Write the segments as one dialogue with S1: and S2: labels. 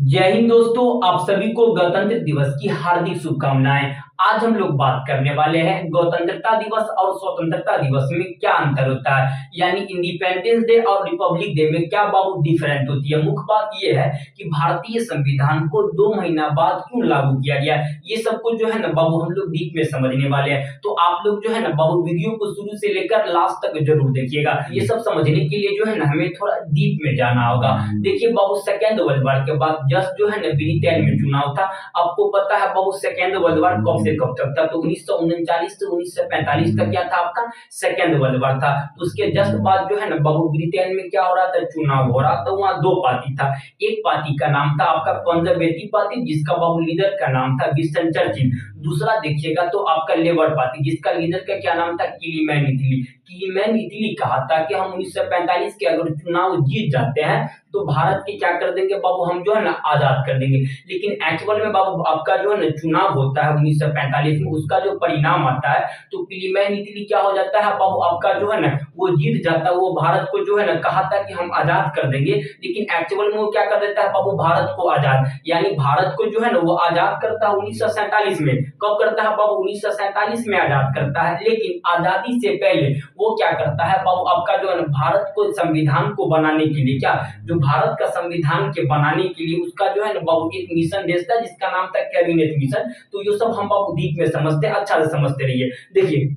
S1: जय हिंद दोस्तों, आप सभी को गणतंत्र दिवस की हार्दिक शुभकामनाएं। आज हम लोग बात करने वाले हैं गणतंत्रता दिवस और स्वतंत्रता दिवस में क्या अंतर होता है, यानी इंडिपेंडेंस डे और रिपब्लिक डे में क्या बाबू डिफरेंट होती है। मुख्य बात यह है कि भारतीय संविधान को 2 महीना बाद क्यों लागू किया गया, ये सब कुछ जो है ना बाबू हम लोग डीप में समझने वाले हैं। तो आप लोग जो है ना बाबू वीडियो को शुरू से लेकर लास्ट तक जरूर देखिएगा। ये सब समझने के लिए जो है ना हमें थोड़ा डीप में जाना होगा। देखिए बाबू, सेकेंड वर्ल्ड वार के बाद जस्ट जो है ना ब्रिटेन में चुनाव था। आपको पता है बाबू सेकेंड वर्ल्ड वार कब से कब तक था, तो 1939 से 1945 तक क्या था आपका सेकेंड वर्ल्ड वार था। तो उसके जस्ट बाद जो है ना बाबू ब्रिटेन में क्या हो रहा था, चुनाव हो रहा था। वहाँ दो पार्टी था। एक पार्टी का नाम था आपका कंजर्वेटिव पार्टी, जिसका बाबू लीडर का नाम था विंस्टन चर्चिल। दूसरा देखिएगा तो आपका लेबर पार्टी, जिसका लीडर का क्या नाम था, किलीमैन इटली। किलीमैन इटली कहा था कि हम 1945 के अगर चुनाव जीत जाते हैं तो भारत के क्या कर देंगे बाबू, हम जो है ना आजाद कर देंगे। लेकिन एक्चुअल में बाबू आपका जो है ना चुनाव होता है 1945 में, उसका जो परिणाम आता है तो किलीमैन इटली क्या हो जाता है बाबू, आपका जो है ना वो जीत जाता है। वो भारत को जो है ना कहा था कि हम आजाद कर देंगे, लेकिन एक्चुअल में वो क्या कर देता है बाबू, भारत को आजाद, यानी भारत को जो है ना वो आजाद करता है 1947 में। कब करता है बाबू, 1947 में आजाद करता है। लेकिन आजादी से पहले वो क्या करता है बाबू, आपका जो है ना भारत को संविधान को बनाने के लिए, क्या जो भारत का संविधान के बनाने के लिए उसका जो है ना बाबू एक मिशन भेजता है, जिसका नाम था कैबिनेट मिशन। तो ये सब हम बाबू डीप में समझते हैं, अच्छा से समझते रहिए। देखिए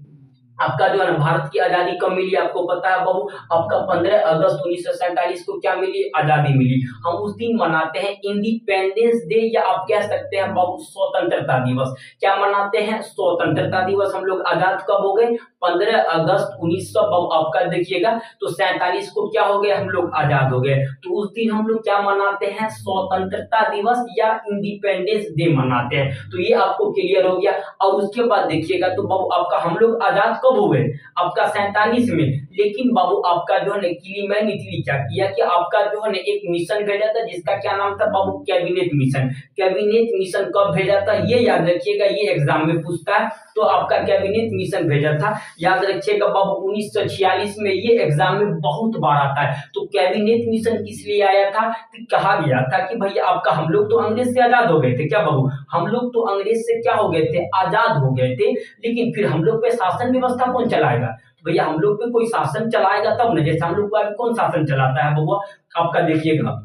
S1: आपका जो है ना भारत की आजादी कब मिली, आपको पता है बाबू, आपका 15 अगस्त 1947 को क्या मिली, आजादी मिली। हम उस दिन मनाते हैं इंडिपेंडेंस डे, या आप कह सकते हैं बाबू स्वतंत्रता दिवस। क्या मनाते हैं, स्वतंत्रता दिवस। हम लोग आजाद कब हो गए, 15 अगस्त 1900 आपका देखिएगा तो 47 को क्या हो गए, हम लोग आजाद हो गए। तो उस दिन हम लोग क्या मनाते हैं, स्वतंत्रता दिवस या इंडिपेंडेंस डे मनाते हैं। तो ये आपको क्लियर हो गया। और उसके बाद देखिएगा तो बाबू आपका हम लोग आजाद कब हुए, आपका 47 में। लेकिन बाबू आपका जो है ना किलीमैन इटली क्या किया कि आपका जो है ना एक मिशन भेजा था, जिसका क्या नाम था बाबू, कैबिनेट मिशन। कैबिनेट मिशन कब भेजा था ये याद रखिएगा, ये एग्जाम में पूछता है। तो आपका कैबिनेट मिशन भेजा था, याद रखिएगा बाबू 1946 में। ये एग्जाम में बहुत बार आता है। तो कैबिनेट मिशन किस लिए आया था, तो कहा गया था कि भैया आपका हम लोग तो अंग्रेज से आजाद हो गए थे, क्या बाबू, हम लोग तो अंग्रेज से क्या हो गए थे, आजाद हो गए थे। लेकिन फिर हम लोग पे शासन व्यवस्था कौन चलाएगा, तो भैया हम लोग पे कोई शासन चलाएगा तब ना। जैसे हम लोग को कौन शासन चलाता है बबुआ, आपका देखिएगा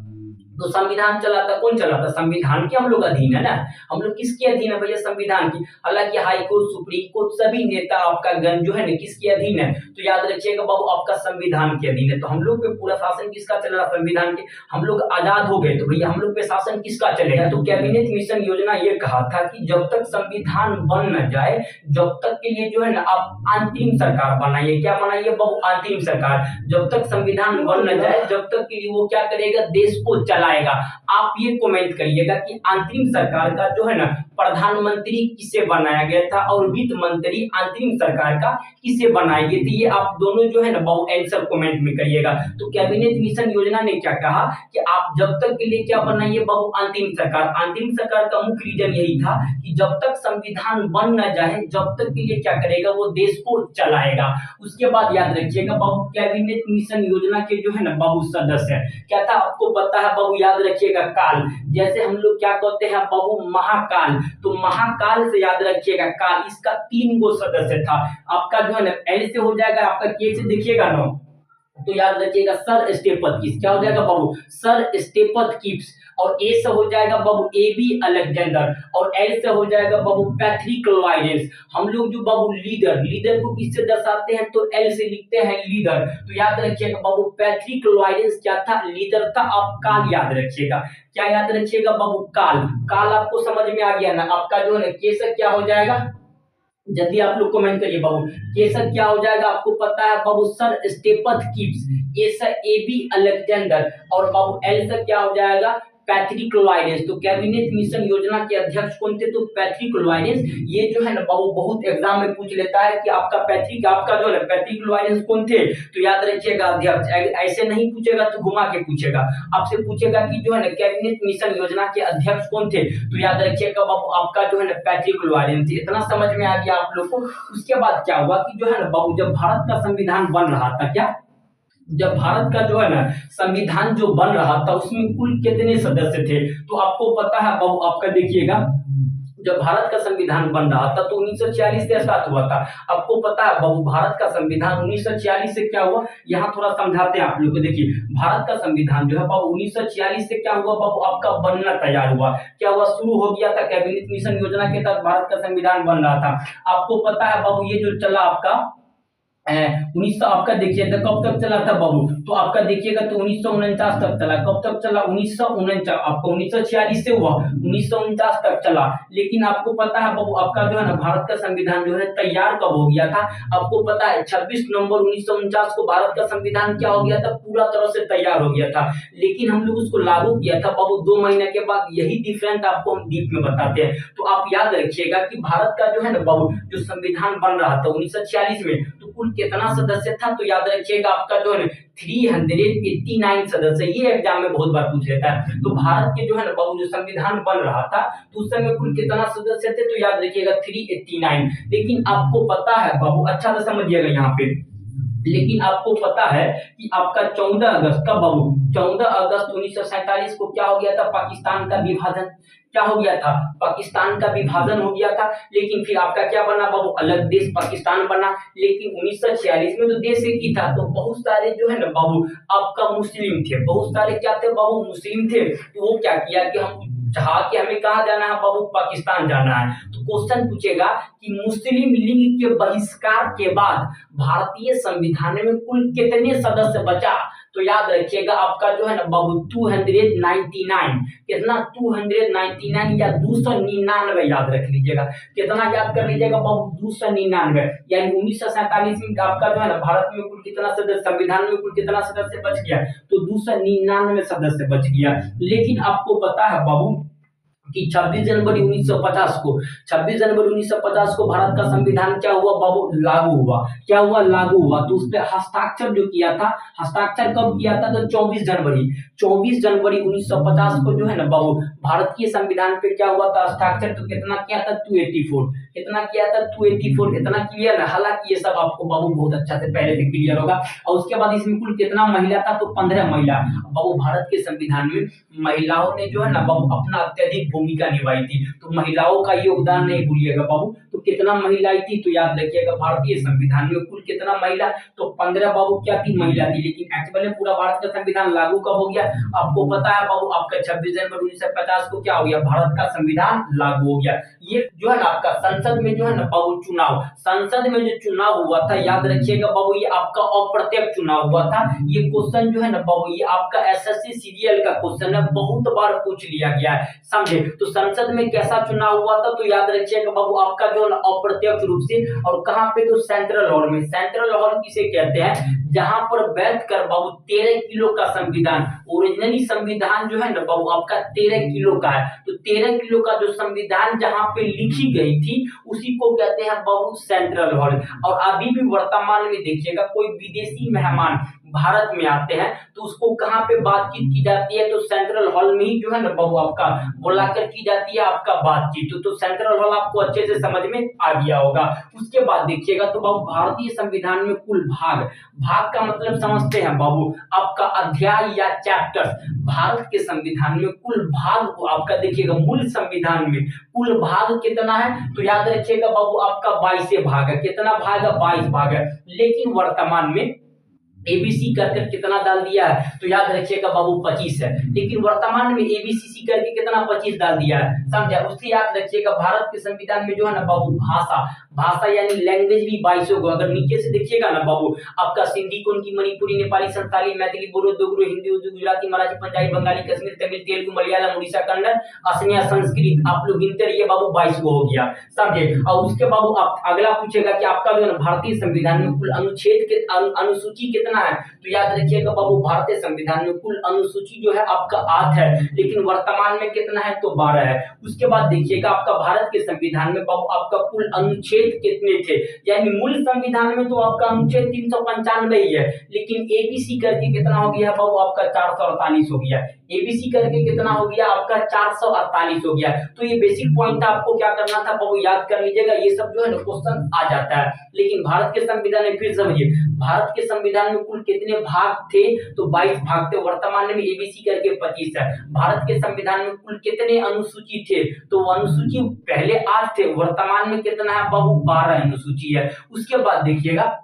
S1: तो संविधान चलाता, कौन चलाता, संविधान के हम लोग अधीन है ना। हम लोग किसके अधीन है भैया, संविधान की। हालांकि हाई कोर्ट, सुप्रीम कोर्ट, सभी नेता आपका गण जो है ना किसके अधीन है, तो याद रखिएगा बाबू आपका संविधान के अधीन है। तो हम लोग पे पूरा शासन किसका चल रहा, संविधान के। हम लोग आजाद हो गए तो भैया हम लोग पे शासन किसका चलेगा। तो कैबिनेट मिशन योजना ये कहा था कि जब तक संविधान बन न जाए, जब तक के लिए जो है ना आप अंतरिम सरकार बनाइए। क्या बनाइए बाबू, अंतरिम सरकार। जब तक संविधान बन न जाए, जब तक के लिए वो क्या करेगा, देश को चलाएगा। आप ये कमेंट करिएगा कि अंतरिम सरकार का जो है ना प्रधानमंत्री किसे बनाया गया था और वित्त मंत्री अंतरिम सरकार का किसे बनाए गए थे। ये आप दोनों जो है ना बाबू आंसर कमेंट में करिएगा। तो कैबिनेट मिशन योजना ने क्या कहा कि आप जब तक के लिए क्या बनाइए बाबू, अंतरिम सरकार। अंतरिम सरकार का मुख्य रीजन यही था कि जब तक संविधान बन न जाए, जब तक के लिए क्या करेगा, वो देश को चलाएगा। उसके बाद याद रखिएगा बाबू कैबिनेट मिशन योजना के जो है ना बाबू सदस्य क्या था, आपको पता है बाबू, याद रखिएगा काल। जैसे हम लोग क्या कहते हैं बाबू, महाकाल। तो महाकाल से याद रखिएगा काल, इसका 3 गो सदस्य था। आपका जो है ना एल से हो जाएगा, आपका के से देखिएगा ना, तो याद रखिएगा सर स्टेपथ किप्स। क्या हो जाएगा बाबू, सर स्टेपथ किप्स। और ए से हो जाएगा बाबू ए बी अलेक्जेंडर, और एल से हो जाएगा बाबू पैट्रिक लॉरेंस। हम लोग जो बाबू लीडर, लीडर को किससे दर्शाते हैं, तो एल से लिखते हैं लीडर। तो याद रखिएगा बाबू पैट्रिक लॉरेंस क्या था, लीडर था। आप काल याद रखिएगा, क्या याद रखिएगा बाबू, काल। काल आपको समझ में आ गया ना। आपका जो है ना केसर क्या हो जाएगा, जल्दी आप लोग कमेंट करिए बाबू, केसर क्या हो जाएगा, आपको पता है बाबू, sir Stafford Cripps. A sir A B Alexander, और बाबू एल सर क्या हो जाएगा, पैट्रिक लॉरेंस। तो कैबिनेट मिशन योजना के अध्यक्ष कौन थे, तो पैट्रिक लॉरेंस। ये जो है ना बाबू बहुत एग्जाम में पूछ लेता है कि आपका पैट्रिक, आपका जो है पैट्रिक लॉरेंस कौन थे, तो याद रखिएगा अध्यक्ष। ऐसे नहीं पूछेगा तो घुमा के पूछेगा, आपसे पूछेगा कि जो है ना कैबिनेट मिशन योजना के अध्यक्ष कौन थे, तो याद रखिएगा बाबू आपका जो है ना पैट्रिक लॉरेंस। इतना समझ में आ गया आप लोग को। उसके बाद क्या हुआ कि जो है ना बाबू जब भारत का संविधान बन रहा था, क्या जब भारत का जो है ना संविधान जो बन रहा था उसमें कुल कितने सदस्य थे, तो आपको पता है बाबू, आपका देखिएगा जब भारत का संविधान बन रहा था तो 1946 से स्टार्ट हुआ था। आपको पता है बाबू, भारत का संविधान 1946 से क्या हुआ, यहाँ थोड़ा समझाते हैं आप लोग को। देखिए भारत का संविधान जो है बाबू 1946 से क्या हुआ बाबू, आपका बनना तैयार हुआ। क्या हुआ, शुरू हो गया था कैबिनेट मिशन योजना के तहत भारत का संविधान बन रहा था। आपको पता है बाबू ये जो चला आपका 1900, आपका देखिए तो कब तक चला था बाबू, तो आपका देखिएगा तो 1949 तक चला। कब तक चला, 1949, आपका 1946 से हुआ 1949 तक चला। लेकिन आपको पता है बाबू, आपका जो है ना भारत का संविधान जो है तैयार कब हो गया था, आपको पता है 26 नवंबर 1949 को भारत का संविधान क्या हो गया था, पूरा तरह से तैयार हो गया था। लेकिन हम लोग उसको लागू किया था बाबू 2 महीने के बाद। यही डिफरेंस आपको हम डीप में बताते हैं। तो आप याद रखिएगा कि भारत का जो है ना बाबू जो संविधान बन रहा था 1946 में, तो कुल कितना सदस्य था, तो याद रखिएगा आपका जो है 389 सदस्य। ये एग्जाम में बहुत बार पूछ लेता है। तो भारत के जो है ना बाबू जो संविधान बन रहा था तो उस समय कुल कितना सदस्य थे, तो याद रखिएगा 389। लेकिन आपको पता है बाबू, अच्छा से समझिएगा यहाँ पे, लेकिन आपको पता है कि आपका 14 अगस्त का बाबू 14 अगस्त 1947 को क्या हो गया था, पाकिस्तान का विभाजन। क्या हो गया था, पाकिस्तान का विभाजन हो गया था। लेकिन फिर आपका क्या बना बाबू, अलग देश पाकिस्तान बना। लेकिन 1946 में तो देश एक ही था, तो बहुत सारे जो है ना बाबू आपका मुस्लिम थे, बहुत सारे क्या थे बाबू, मुस्लिम थे। तो वो क्या किया कि हम चाहा कि हमें कहाँ जाना है बाबू, पाकिस्तान जाना है। तो क्वेश्चन पूछेगा कि मुस्लिम लीग के बहिष्कार के बाद भारतीय संविधान में कुल कितने सदस्य बचा, तो याद रखिएगा आपका जो है ना बाबू 299। कितना, 299 या 299, याद रख लीजिएगा। कितना याद कर लीजिएगा बाबू, 299। यानी 1947 में आपका जो है ना भारत में कुल कितना सदस्य, संविधान में कुल कितना सदस्य बच गया, तो 299 सदस्य बच गया। लेकिन आपको पता है बाबू कि 26 जनवरी 1950 को 26 जनवरी 1950 को भारत का संविधान क्या हुआ बाबू, लागू हुआ। क्या हुआ, लागू हुआ। तो उस पर हस्ताक्षर जो किया था, हस्ताक्षर कब किया था, तो 24 जनवरी 1950 को जो है ना बाबू भारतीय संविधान पे क्या हुआ था, हस्ताक्षर। तो कितना किया था, 284। कितना किया था, 284। इतना क्लियर है। हालांकि ये सब आपको बाबू बहुत अच्छा से पहले से क्लियर होगा। और उसके बाद इसमें कुल कितना महिला था, तो 15 महिला। बाबू भारत के संविधान में महिलाओं ने जो है ना बाबू अपना अत्यधिक भूमिका निभाई थी, तो महिलाओं का योगदान नहीं भूलिएगा बाबू। तो कितना महिलाएं थी, तो याद रखिएगा भारतीय संविधान में कुल कितना महिला, तो 15 बाबू क्या थी, महिला थी। लेकिन एक्चुअली पूरा भारत का संविधान लागू कब हो गया, आपको पता है बाबू, आपका 26 जनवरी 1950 को क्या हो गया, भारत का संविधान लागू हो गया। ये जो है ना आपका संसद में जो है ना बाबू चुनाव, संसद में जो चुनाव हुआ था, याद रखिएगा बाबू ये आपका अप्रत्यक्ष चुनाव हुआ था। ये क्वेश्चन जो है ना बाबू ये आपका एसएससी सीरियल का क्वेश्चन है, बहुत बार पूछ लिया गया है, समझे। तो संसद में कैसा चुनाव हुआ था, तो याद रखिएगा बाबू आपका जो अप्रत्यक्ष रूप से। और कहां पे, तो सेंट्रल हॉल में। सेंट्रल हॉल किसे कहते हैं, जहां पर बैठ कर बाबू 13 किलो का संविधान, ओरिजिनली संविधान जो है ना बाबू आपका 13 किलो का है। तो 13 किलो का जो संविधान जहां पे लिखी गई थी उसी को कहते हैं बाबू सेंट्रल हॉल। और अभी भी वर्तमान में देखिएगा कोई विदेशी मेहमान भारत में आते हैं तो उसको कहां पे बातचीत की जाती है, तो सेंट्रल हॉल में ही जो है ना बाबू आपका बुलाकर की जाती है आपका बातचीत। तो सेंट्रल हॉल आपको अच्छे से समझ में आ गया होगा। उसके बाद देखिएगा तो बाबू भारतीय संविधान में कुल भाग, भाग का मतलब समझते हैं बाबू आपका अध्याय या चैप्टर। भारत के संविधान में कुल भाग को आपका देखिएगा, मूल संविधान में कुल भाग कितना है, तो याद रखिएगा बाबू आपका 22 भाग है। कितना भाग है, 22 भाग है। लेकिन वर्तमान में एबीसी करके कितना डाल दिया है, तो याद रखिएगा बाबू 25 है। लेकिन वर्तमान में एबीसीसी करके कितना 25 डाल दिया है, समझा। उससे याद रखिएगा भारत के संविधान में जो है ना बाबू भाषा, भाषा यानी लैंग्वेज भी 22 होगा। अगर नीचे से देखिएगा ना बाबू आपका सिंधी, कोनकी, मणिपुरी, नेपाली, संताली, मैथिली, बोडो, दोगरो, हिंदी, उर्दू, गुजराती, मराठी, पंजाबी, बंगाली, कश्मीर, तमिल, तेलुगु, मलयालम, उड़ीसा, कन्नड़, असमिया, संस्कृत, आप लोग गिनते रहिए बाबू 22 को हो गया, समझे। और उसके बाबू आप अगला पूछेगा कि आपका जो है भारतीय संविधान में कुल अनुच्छेद के अनुसूची कितना है, तो याद रखिएगा बाबू भारतीय संविधान में कुल अनुसूची जो है आपका 8 है। लेकिन वर्तमान में कितना है, तो 12 है। उसके बाद देखिएगा आपका भारत के संविधान में बाबू आपका कुल अनुच्छेद कितने थे, यानी मूल संविधान में तो आपका अनुच्छेद 395 ही है। लेकिन एबीसी करके कितना हो गया बाबू आपका 448 हो गया। एबीसी करके कितना हो गया आपका 448 हो गया। तो ये बेसिक पॉइंट था, आपको क्या करना था बाबू याद कर लीजिएगा, ये सब जो है ना क्वेश्चन आ जाता है। लेकिन भारत के संविधान में फिर समझिए, भारत के संविधान में कुल कितने भाग थे, तो 22 भाग थे, वर्तमान में एबीसी करके 25 है। भारत के संविधान में कुल कितने अनुसूची थे, तो अनुसूची पहले 8 थे, वर्तमान में कितना है बाबू 12 अनुसूची है। उसके बाद देखिएगा,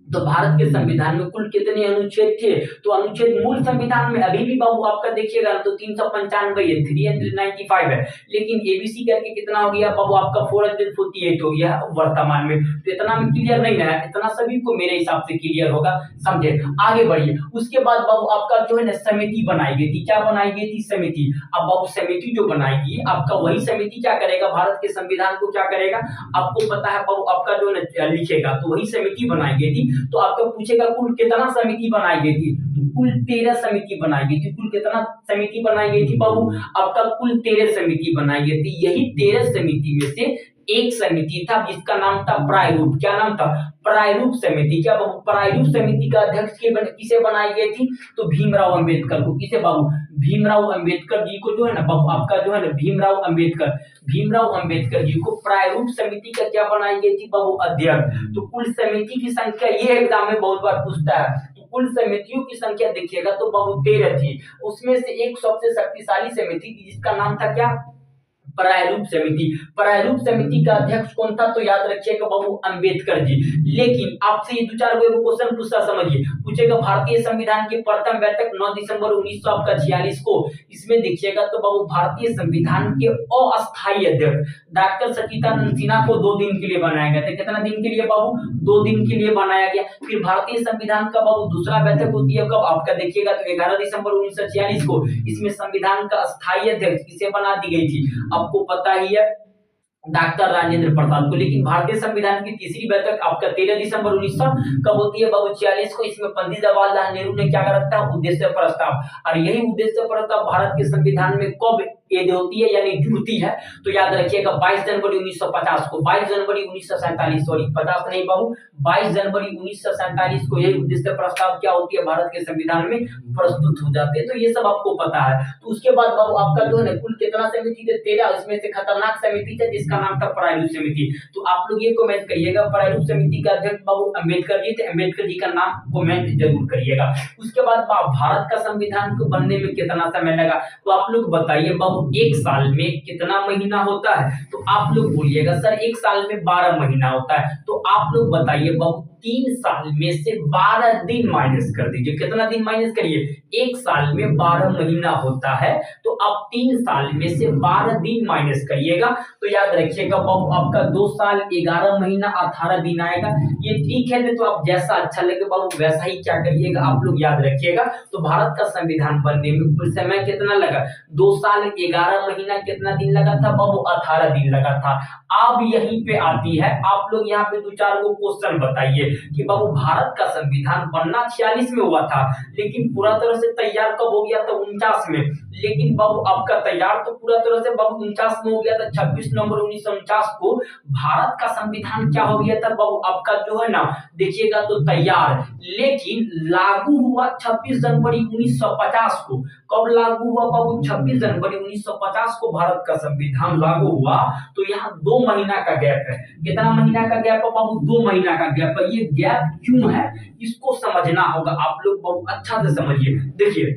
S1: तो भारत के संविधान में कुल कितने अनुच्छेद थे, तो अनुच्छेद मूल संविधान में अभी भी बाबू आपका देखिएगा तो 395 है, 395 है, लेकिन एबीसी करके कितना हो गया बाबू आपका 448 हो गया वर्तमान में। तो इतना में क्लियर नहीं है, इतना सभी को मेरे हिसाब से क्लियर होगा, समझे। आगे बढ़िए, उसके बाद बाबू आपका जो है ना समिति बनाई गई थी, क्या बनाई गई थी, समिति। अब बाबू समिति जो बनाएगी आपका, वही समिति क्या करेगा, भारत के संविधान को क्या करेगा, आपको पता है बाबू आपका जो है लिखेगा, तो वही समिति बनाई गई थी। तो आपको पूछेगा कुल कितना समिति बनाई गई थी, तो कुल 13 समिति बनाई गई थी। कुल कितना समिति बनाई गई थी बाबू आपका, कुल 13 समिति बनाई गई थी। यही 13 समिति में से एक समिति था जिसका नाम था प्रायरूप, क्या नाम था, प्रायरूप समिति। क्या बाबू, प्रायरूप समिति का अध्यक्ष किसे बनाई गई थी, तो भीमराव अंबेडकर को। किसे बाबू, भीमराव अंबेडकर जी को जो है ना बाबू आपका जो है ना भीमराव अंबेडकर जी को प्रायरूप समिति का क्या बनाई गई थी बाबू, अध्यक्ष। तो कुल समिति की संख्या, ये एग्जाम में बहुत बार पूछता है, तो कुल समितियों की संख्या देखिएगा तो बाबू 13 थी। उसमें से एक सबसे शक्तिशाली समिति थी जिसका नाम था क्या, प्रायरूप समिति। प्रायरूप समिति का अध्यक्ष कौन था, तो याद रखिएगा बाबू अंबेडकर जी। लेकिन आपसे ये 2-4 क्वेश्चन पूछा, समझिए, पूछेगा भारतीय संविधान की प्रथम बैठक 9 दिसंबर 1946 को, इसमें देखिएगा तो बाबू भारतीय संविधान के अस्थायी अध्यक्ष डॉक्टर सच्चिदानंद सिन्हा को 2 दिन के लिए बनाया गया था। कितना दिन के लिए बाबू, 2 दिन के लिए बनाया गया। फिर भारतीय संविधान का बाबू दूसरा बैठक होती है कब, आपका देखिएगा तो 11 दिसंबर 1946 को। इसमें संविधान का अस्थायी अध्यक्ष किसे बना दी गई थी, आपको पता ही है, डॉक्टर राजेंद्र प्रसाद को। लेकिन भारतीय संविधान की तीसरी बैठक आपका 13 दिसंबर 1900 कब होती है बाबू, 46 को। इसमें पंडित जवाहरलाल नेहरू ने क्या रखा, उद्देश्य प्रस्ताव। और यही उद्देश्य प्रस्ताव भारत के संविधान में कब एड होती है, यानी जुड़ती है, तो याद रखिएगा 22 जनवरी 1950 को, 22 जनवरी 1947, सॉरी 50 नहीं बाबू, 22 जनवरी 1947 को यही उद्देश्य प्रस्ताव क्या होती है, भारत के संविधान में प्रस्तुत हो जाते हैं। तो ये सब आपको पता है। तो उसके बाद बाबू आपका जो है कुल कितना समिति थे, 13, इसमें से खतरनाक समिति थे जिसका नाम था प्रायरूप समिति। तो आप लोग ये कमेंट करिएगा, प्रायरूप समिति का अध्यक्ष बाबू अंबेडकर जी थे, अंबेडकर जी का नाम कमेंट जरूर करिएगा। उसके बाद भारत का संविधान को बनने में कितना समय लगा, तो आप लोग बताइए बाबू, एक साल में कितना महीना होता है, तो आप लोग बोलिएगा सर एक साल में 12 महीना होता है। तो आप लोग बताइए बाबू 3 साल में से 12 दिन माइनस कर दीजिए। कितना दिन माइनस करिए, एक साल में 12 महीना होता है, तो आप 3 साल में से 12 दिन माइनस करिएगा। तो याद रखिएगा बाबू आपका 2 साल 11 महीना 18 दिन आएगा। ये ठीक है, तो आप जैसा अच्छा लगे बाबू वैसा ही क्या करिएगा, आप लोग याद रखिएगा। तो भारत का संविधान बनने में कुल समय कितना लगा, 2 साल 11 महीना कितना दिन लगा था बाबू, 18 दिन लगा था। अब यहीं पे आती है, आप लोग यहाँ पे 2-4 को क्वेश्चन बताइए कि बाबू भारत का संविधान बनना 46 में हुआ था, लेकिन पूरा तरह से तैयार कब हो गया था, 49 में। लेकिन बाबू आपका तैयार तो पूरा तरह से बाबू 49 में हो गया था, 26 नवंबर 1949 को भारत का संविधान क्या हो गया था बाबू आपका जो है ना, देखिएगा तो तैयार। लेकिन लागू हुआ 26 जनवरी 1950 को। कब लागू हुआ बाबू, 26 जनवरी 1950 को भारत का संविधान लागू हुआ। तो यहाँ 2 महीना का गैप है। कितना महीना का गैप है बाबू, 2 महीना का गैप है। ये गैप क्यों है, इसको समझना होगा, आप लोग बहुत अच्छा से समझिए। देखिए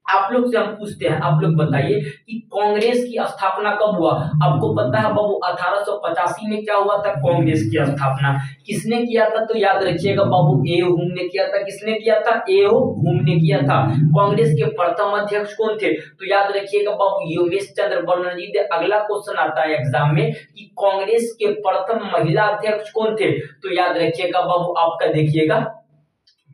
S1: आप लोग से हम पूछते हैं, आप लोग बताइए कि कांग्रेस की स्थापना कब हुआ। आपको पता है बाबू 1885 में क्या हुआ था, कांग्रेस की स्थापना किसने किया था, तो याद रखिएगा बाबू ए हुम ने किया था। किसने किया था, ए हुम ने किया था। कांग्रेस के प्रथम अध्यक्ष कौन थे, तो याद रखिएगा बाबू योगेश चंद्र बनर्जी थे। अगला क्वेश्चन आता है एग्जाम में कि कांग्रेस के प्रथम महिला अध्यक्ष कौन थे, तो याद रखिएगा बाबू आपका देखिएगा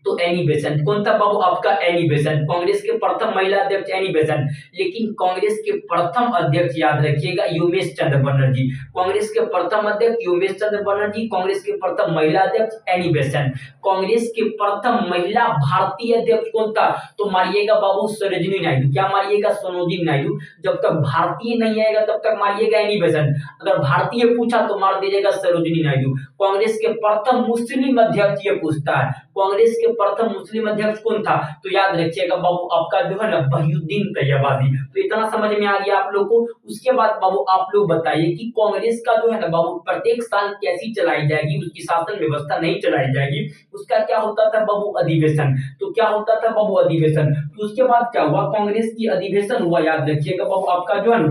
S1: तो एनी बेसेंट। कौन था बाबू आपका, एनी बेसेंट। कांग्रेस के प्रथम महिला अध्यक्ष एनी बेसेंट। लेकिन कांग्रेस के प्रथम अध्यक्ष याद रखिएगा योगेश चंद्र बनर्जी। कांग्रेस के प्रथम अध्यक्ष योगेश चंद्र बनर्जी, कांग्रेस के प्रथम महिला अध्यक्ष एनी बेसेंट। कांग्रेस के प्रथम महिला भारतीय अध्यक्ष कौन था, तो मारिएगा बाबू सरोजिनी नायडू। क्या मारिएगा, सरोजिनी नायडू। जब तक भारतीय नहीं आएगा तब तक मारिएगा एनी बेसेंट। अगर भारतीय पूछा तो मार दीजिएगा सरोजिनी नायडू। कांग्रेस के प्रथम मुस्लिम अध्यक्ष ये पूछता है, कांग्रेस के प्रथम मुस्लिम अध्यक्ष कौन था? तो याद रखिएगा बाबू आपका जो है ना वहीउद्दीन तैयबाजी। तो इतना समझ में आ गया आप लोग को। उसके बाद बाबू आप लोग बताइए कि कांग्रेस का जो है ना बाबू प्रत्येक साल कैसी चलाई जाएगी, उसकी शासन व्यवस्था नहीं चलाई जाएगी, उसका क्या होता था बाबू? अधिवेशन। तो क्या होता था बाबू? अधिवेशन। तो उसके बाद क्या हुआ? कांग्रेस की अधिवेशन हुआ, याद रखिएगा बाबू आपका जो है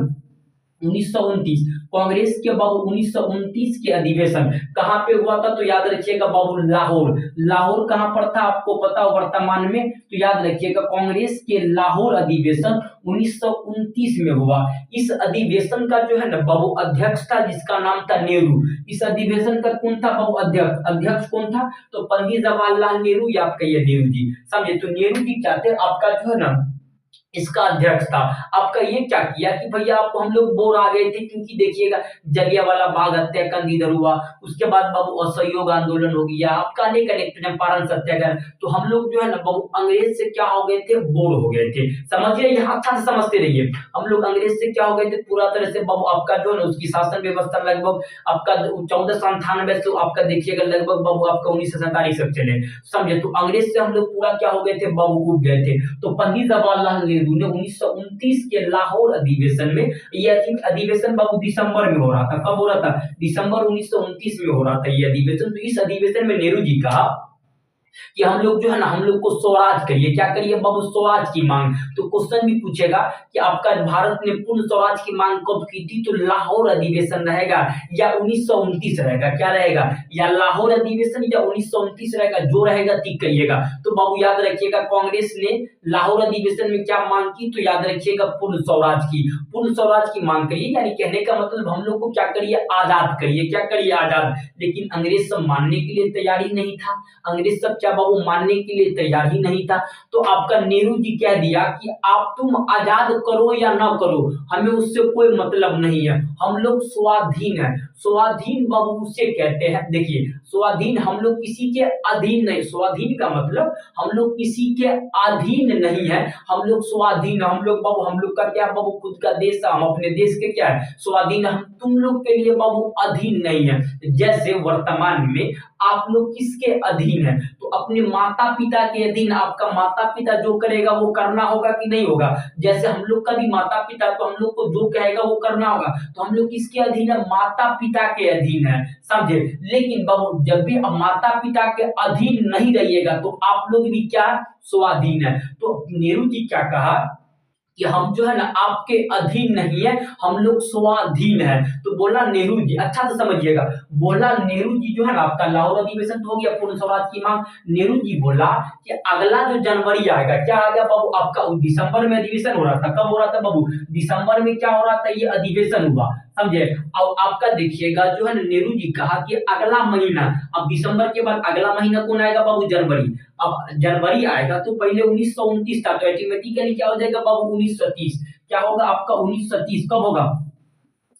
S1: 1929। कांग्रेस के बाबू 1929 के अधिवेशन कहां पे हुआ था? तो याद रखिएगा बाबू लाहौर। लाहौर कहां पर था आपको पता हो वर्तमान में? तो याद रखिएगा कांग्रेस के लाहौर अधिवेशन 1929 में हुआ। इस अधिवेशन का जो है ना बाबू अध्यक्ष था जिसका नाम था नेहरू। इस अधिवेशन का कौन था बाबू अध्यक्ष? अध्यक्ष कौन था? तो पंडित जवाहरलाल नेहरू या आप कहिए नेहरू जी। समझे? तो नेहरू जी क्या थे? आपका जो है ना इसका अध्यक्ष था। आपका ये क्या किया कि भैया आपको हम लोग बोर आ गए थे, क्योंकि देखिएगा जलियांवाला बाग हत्याकांड इधर हुआ, उसके बाद बाबू असहयोग आंदोलन हो गया, आपका अनेक अनेक चंपारण सत्याग्रह। तो हम लोग जो है ना बाबू अंग्रेज से क्या हो गए थे? बोर हो गए थे। समझिए, यहाँ अच्छा से समझते रहिए। हम लोग अंग्रेज से क्या हो गए थे? पूरा तरह से बाबू आपका जो है ना उसकी शासन व्यवस्था लगभग आपका 1498 से आपका देखिएगा लगभग बाबू आपका 1947 तक चले। समझे? तो अंग्रेज से हम लोग पूरा क्या हो गए थे? बाबू उब गए थे। तो पंडित जवाहरलाल नेहरू ने 1929 के लाहौर अधिवेशन में, ये अधिवेशन बाबू दिसंबर में हो रहा था। कब हो रहा था? दिसंबर 1929 में हो रहा था ये अधिवेशन। तो इस अधिवेशन में नेहरू जी का कि हम लोग जो है ना हम लोग को स्वराज करिए। क्या करिए बाबू? स्वराज की मांग। तो क्वेश्चन भी पूछेगा कि आपका भारत ने पूर्ण स्वराज की मांग कब की थी? तो लाहौर अधिवेशन रहेगा या 1929 रहेगा? क्या रहेगा? या लाहौर अधिवेशन या 1929 रहेगा? जो रहेगा टिक करिएगा। तो बाबू याद रखिएगा कांग्रेस ने लाहौर अधिवेशन में क्या मांग की? तो याद रखिएगा पूर्ण स्वराज की। पूर्ण स्वराज की मांग करिए, यानी कहने का मतलब हम लोग को क्या करिए? आजाद करिए। क्या करिए? आजाद। लेकिन अंग्रेज सब मानने के लिए तैयारी नहीं था। अंग्रेज सब क्या बाबू मानने के लिए तैयार ही नहीं था। तो आपका नेहरू जी कह दिया कि आप तुम आजाद करो या ना करो, हमें उससे कोई मतलब नहीं है, हम लोग स्वाधीन है। स्वाधीन बाबू उसे कहते हैं, देखिए स्वाधीन, हम लोग किसी के अधीन नहीं। स्वाधीन का मतलब हम लोग किसी के अधीन नहीं है, हम लोग स्वाधीन। हम लोग बाबू, हम लोग का क्या बाबू? खुद का देश है, हम अपने देश के क्या है? स्वाधीन। हम तुम लोग के लिए बाबू अधीन नहीं है। जैसे वर्तमान में आप लोग किसके अधीन है? तो अपने माता पिता के अधीन। आपका माता पिता जो करेगा वो करना होगा कि नहीं होगा? जैसे हम लोग का भी माता पिता, तो हम लोग को जो कहेगा वो करना होगा। तो हम लोग किसके अधीन है? माता पिता के अधीन है। समझे? लेकिन बाबू जब भी आप माता पिता के अधीन नहीं रहिएगा तो आप लोग भी क्या? स्वाधीन है। तो नेहरू जी क्या कहा कि हम जो है ना आपके अधीन नहीं है, हम लोग स्वाधीन है। तो बोला नेहरू जी, अच्छा से समझिएगा, बोला नेहरू जी जो है ना आपका लाहौर अधिवेशन तो हो गया पूर्ण स्वराज की मांग। नेहरू जी बोला कि अगला जो जनवरी आएगा, क्या आ गया बाबू? आपका दिसंबर में अधिवेशन हो रहा था। कब हो रहा था बाबू? दिसंबर में क्या हो रहा था? ये अधिवेशन हुआ। समझे? अब आपका देखिएगा जो है ना नेहरू जी कहा कि अगला महीना, अब दिसंबर के बाद अगला महीना कौन आएगा बाबू? जनवरी। अब जनवरी आएगा तो पहले 1929 था, तो ऑटोमेटिकली क्या हो जाएगा बाबू? 1930। क्या होगा आपका? 1930 कब होगा?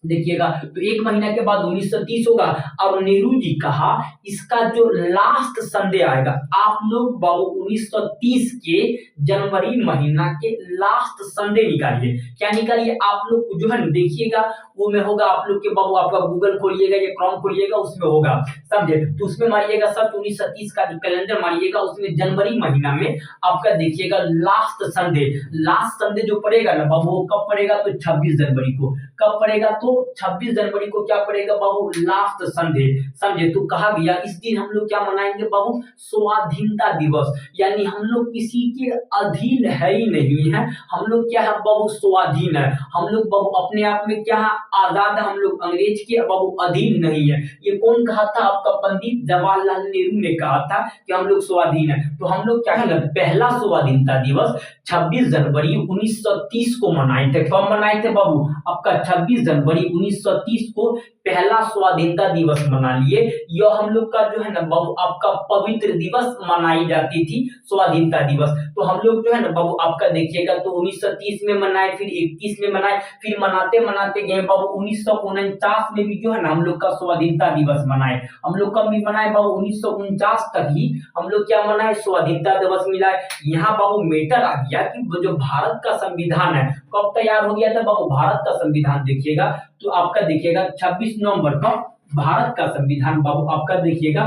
S1: देखिएगा, तो एक महीना के बाद 1930 होगा। और नेहरू जी कहा इसका जो लास्ट संडे आएगा, आप लोग बाबू 1930 के जनवरी महीना के लास्ट संडे निकालिए। क्या निकालिए? आप लोग जो है ना देखिएगा वो में होगा आप लोग के बाबू, आपका गूगल खोलिएगा या क्रोम खोलिएगा, उसमें होगा। समझे? तो उसमें मारिएगा सब 1930 का जो कैलेंडर मारिएगा, उसमें जनवरी महीना में आपका देखिएगा लास्ट संडे। लास्ट संडे जो पड़ेगा ना बाबू, वो कब पड़ेगा? तो 26 जनवरी को। कब पड़ेगा? तो 26 जनवरी को क्या पड़ेगा बाबू? Last Sunday. समझे? तो कहा गया इस दिन हम लोग क्या मनाएंगे बाबू? स्वाधीनता दिवस। यानी हम लोग किसी के अधीन है ही नहीं है, हम लोग क्या है बाबू? स्वाधीन है। हम लोग बाबू अपने आप में क्या है? आजाद है। हम लोग अंग्रेज के बाबू अधीन नहीं है। ये कौन कहा था? आपका पंडित जवाहरलाल नेहरू ने कहा था कि हम लोग स्वाधीन है। तो हम लोग क्या है ना पहला स्वाधीनता दिवस 26 जनवरी 1930 को मनाए थे। कब मनाए थे बाबू? आपका 26 जनवरी 1930 को पहला स्वाधीनता दिवस मना लिए। यह हम लोग का जो है ना बाबू आपका पवित्र दिवस मनाई जाती थी, स्वाधीनता दिवस। तो हम लोग जो है ना बाबू आपका देखिएगा तो 1930 में मनाए, फिर 31 में मनाए, फिर मनाते मनाते गए बाबू 1949 में भी जो है ना हम लोग का स्वाधीनता दिवस मनाए। हम लोग कब भी मनाए बाबू? 1949 तक ही हम लोग क्या मनाए? स्वाधीनता दिवस मिलाए। यहाँ बाबू मेटर आ गया कि जो भारत का संविधान है कब तैयार हो गया था बाबू? भारत का संविधान देखिएगा तो आपका देखिएगा 26 नवंबर का भारत का संविधान बाबू आपका देखिएगा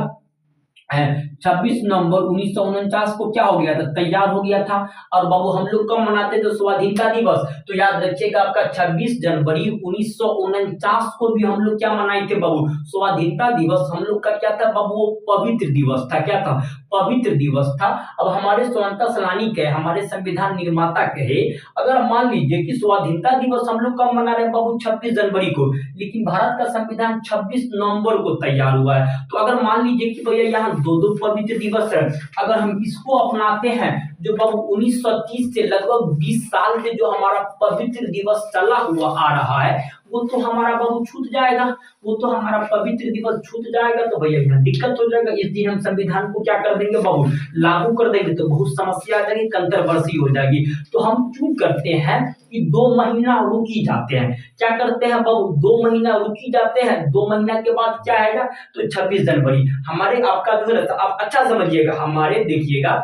S1: 26 नवंबर 1949 को क्या हो गया था, तैयार हो गया था। और बाबू हम लोग कब मनाते थे स्वाधीनता दिवस, तो याद रखिएगा आपका 26 जनवरी 1949 को भी हम लोग क्या मनाए थे बाबू, स्वाधीनता दिवस हम लोग का क्या था बाबू, वो पवित्र दिवस था। क्या था, पवित्र दिवस था। अब हमारे स्वतंत्रता सेनानी कहे, हमारे संविधान निर्माता कहे, अगर मान लीजिए कि स्वाधीनता दिवस हम लोग कब मना रहे हैं बाबू, 26 जनवरी को, लेकिन भारत का संविधान 26 नवंबर को तैयार हुआ है। तो अगर मान लीजिए कि भैया यहाँ दो दो पवित्र दिवस है, अगर हम इसको अपनाते हैं, जो बाबू 1930 से लगभग 20 साल से जो हमारा पवित्र दिवस चला हुआ आ रहा है, वो तो हमारा बाबू छूट जाएगा, वो तो हमारा पवित्र दिवस छूट जाएगा। तो भैया यहाँ दिक्कत हो जाएगा। इस दिन हम संविधान को क्या कर देंगे बाबू, लागू कर देंगे, तो बहुत समस्या आ जाएगी, कंट्रोवर्सी हो जाएगी। तो हम क्यों करते हैं कि 2 महीना रुकी जाते हैं। क्या करते हैं बाबू, 2 महीना रुकी जाते हैं, 2 महीना के बाद क्या आएगा, तो 26 जनवरी हमारे आपका जो है, आप अच्छा समझिएगा, हमारे देखिएगा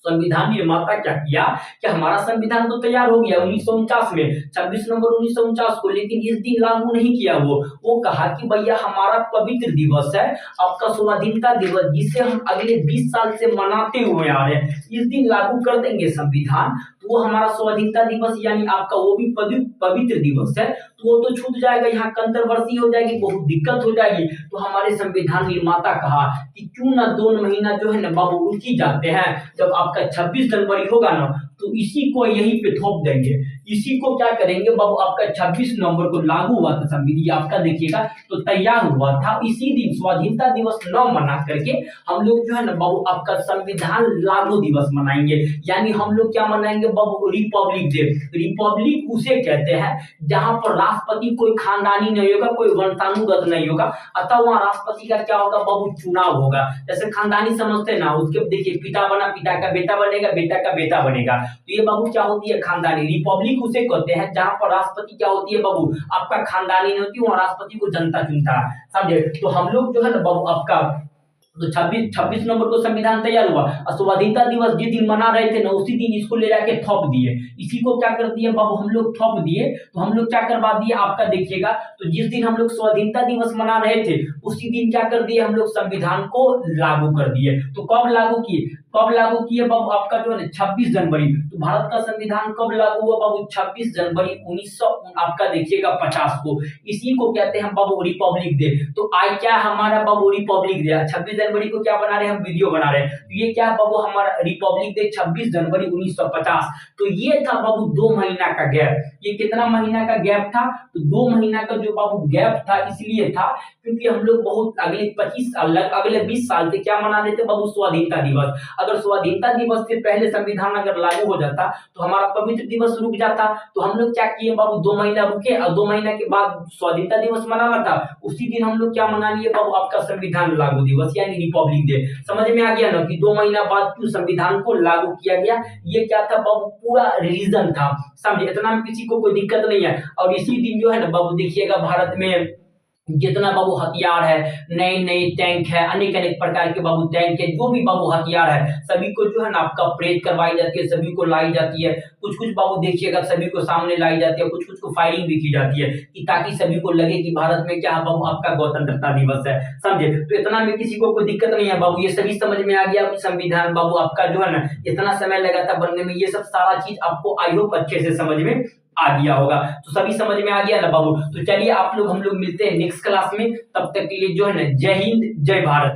S1: संविधान निर्माता क्या किया कि हमारा संविधान तो तैयार हो गया 1949 में, 26 नवंबर 1949 को, लेकिन इस दिन लागू नहीं किया। वो कहा कि भैया हमारा पवित्र दिवस है आपका स्वाधीनता दिवस, जिसे हम अगले 20 साल से मनाते हुए आ रहे हैं, इस दिन लागू कर देंगे संविधान, तो वो हमारा स्वाधीनता दिवस यानी आपका वो भी पवित्र दिवस है, तो वो तो छूट जाएगा, यहाँ कंट्रोवर्सी हो जाएगी, बहुत दिक्कत हो जाएगी। तो हमारे संविधान निर्माता कहा कि क्यों ना 2 महीना जो है ना बाबू रुकी जाते हैं, जब आपका 26 जनवरी होगा ना, तो इसी को यहीं पे थोप देंगे, इसी को क्या करेंगे बाबू, आपका 26 नवंबर को लागू हुआ था संविधान, आपका देखिएगा तो तैयार हुआ था, इसी दिन स्वाधीनता दिवस न मना करके हम लोग जो है ना बाबू आपका संविधान लागू दिवस मनाएंगे। यानी हम लोग क्या मनाएंगे बाबू, रिपब्लिक डे। रिपब्लिक उसे कहते हैं जहां पर राष्ट्रपति कोई खानदानी नहीं होगा, कोई वंशानुगत नहीं होगा, अतः वहां राष्ट्रपति का क्या होगा बाबू, चुनाव होगा। जैसे खानदानी समझते ना, उसके देखिए पिता बना, पिता का बेटा बनेगा, बेटा का बेटा बनेगा, तो ये बाबू क्या होती है, खानदानी। रिपब्लिक उसे कहते हैं जहां पर राष्ट्रपति क्या होती है बाबू, आपका खानदानी नहीं होती, वहां राष्ट्रपति को जनता चुनता है, समझे। तो हम लोग जो है ना बाबू आपका तो 26 नवंबर को संविधान तैयार हुआ, और स्वाधीनता दिवस जिस दिन मना रहे थे ना, उसी दिन इसको ले जाके थोप दिए, इसी को क्या कर दिए बाबू, हम लोग थोप दिए। तो हम लोग क्या करवा दिए आपका देखिएगा, तो जिस दिन हम लोग स्वाधीनता दिवस मना रहे थे, उसी दिन क्या कर दिए हम लोग, संविधान को लागू कर दिए। तो कब लागू किए, कब लागू किए बाबू, आपका जो है 26 जनवरी। तो भारत का संविधान कब लागू हुआ बाबू, 26 जनवरी 1900 आपका देखिएगा 50 को, इसी को कहते हैं बाबू रिपब्लिक डे। तो आज क्या हमारा बाबू रिपब्लिक डे, 26 जनवरी को क्या बना रहे हैं हम, वीडियो बना रहे हैं, तो ये क्या है बाबू हमारा रिपब्लिक डे 26 जनवरी 1950। तो ये था बाबू 2 महीना का गैप। ये कितना महीना का गैप था, तो 2 महीना का जो बाबू गैप था, इसलिए था क्योंकि हम लोग बहुत अगले 20 साल से क्या मना रहे थे बाबू, स्वाधीनता दिवस। अगर स्वाधीनता दिवस से पहले संविधान अगर लागू हो जाता, तो हमारा पवित्र दिवस रुक जाता। तो हम लोग क्या किए बाबू, 2 महीना रुके, और 2 महीना के बाद स्वाधीनता दिवस मनाना था, उसी दिन हम लोग क्या मना लिए बाबू, आपका संविधान लागू दिवस यानी रिपब्लिक डे। समझ में आ गया ना कि 2 महीना बाद क्यों संविधान को लागू किया गया। ये क्या था बाबू, पूरा रीजन था, समझे, इतना में किसी को कोई दिक्कत नहीं है। और इसी दिन जो है ना बाबू देखिएगा भारत में जितना बाबू हथियार है, नए नए टैंक है, अनेक अनेक प्रकार के बाबू टैंक है, जो भी बाबू हथियार है, सभी को जो है ना आपका परेड करवाई जाती है, सभी को लाई जाती है। कुछ कुछ बाबू देखिएगा सभी को सामने लाई जाती है, कुछ कुछ को फायरिंग भी की जाती है, कि ताकि सभी को लगे कि भारत में क्या है बाबू, आपका गणतंत्रता दिवस है, समझे। तो इतना में किसी को कोई दिक्कत नहीं है बाबू, ये सभी समझ में आ गया। संविधान बाबू आपका जो है ना इतना समय लगा था बनने में, ये सब सारा चीज आपको आई होप अच्छे से समझ में आ गया होगा। तो सभी समझ में आ गया ना बाबू। तो चलिए आप लोग हम लोग मिलते हैं नेक्स्ट क्लास में, तब तक के लिए जो है ना जय हिंद जय भारत।